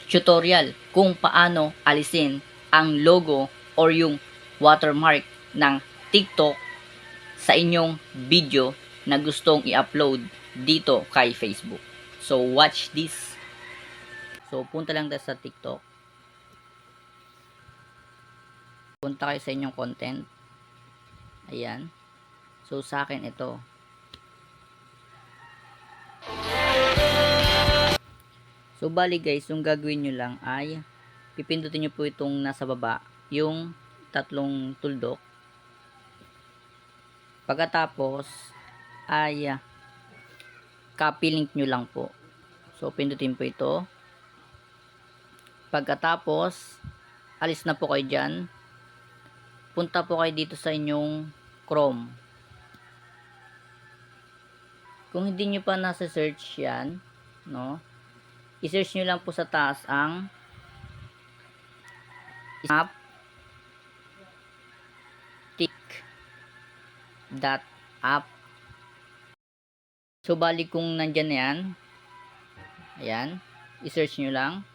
tutorial kung paano alisin ang logo or yung watermark ng TikTok sa inyong video na gustong i-upload dito kay Facebook. So watch this. So punta lang tayo sa TikTok. Punta kayo sa inyong content. Ayan. So sa akin ito. So bali guys, yung gagawin nyo lang ay pipindutin nyo po itong nasa baba, yung tatlong tuldok. Pagkatapos ay copy link nyo lang po. So pindutin po ito. Pagkatapos alis na po kayo dyan. Punta po kayo dito sa inyong Chrome. Kung hindi nyo pa nasa search yan, no, i-search nyo lang po sa taas ang snap tik.app. So bali kung nandyan na yan, ayan, i-search nyo lang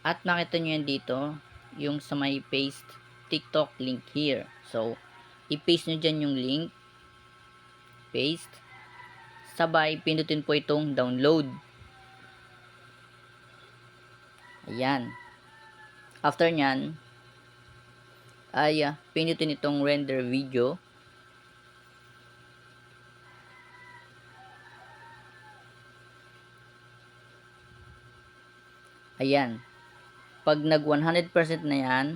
at makita nyo yan dito yung sa may paste TikTok link here. So i-paste nyo dyan yung link, paste, sabay pindutin po itong download. Ayan. After nyan ay pindutin itong render video. Ayan. Pag nag 100% na yan,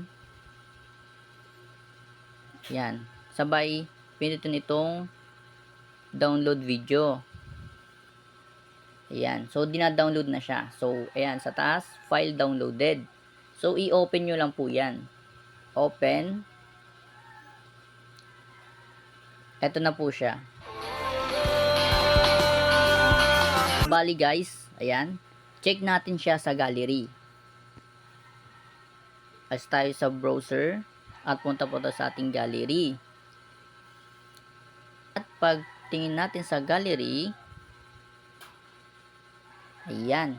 ayan, sabay pindutin itong download video. Ayan. So, dina-download na siya. So, ayan, sa taas, file downloaded. So, i-open nyo lang po yan. Open. Ito na po siya. Bali guys, ayan. Check natin siya sa gallery. As tayo sa browser at punta po tayo sa ating gallery. At pag tingin natin sa gallery, ayan.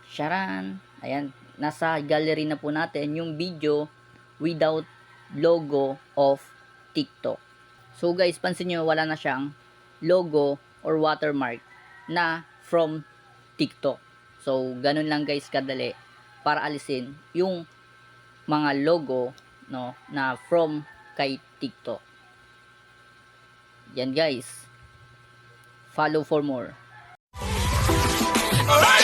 Sharan. Ayan. Nasa gallery na po natin yung video without logo of TikTok. So guys, pansin nyo wala na siyang logo or watermark na from TikTok. So ganun lang guys kadali para alisin yung mga logo, no, na from kay TikTok. Yan guys. Follow for more. Alright.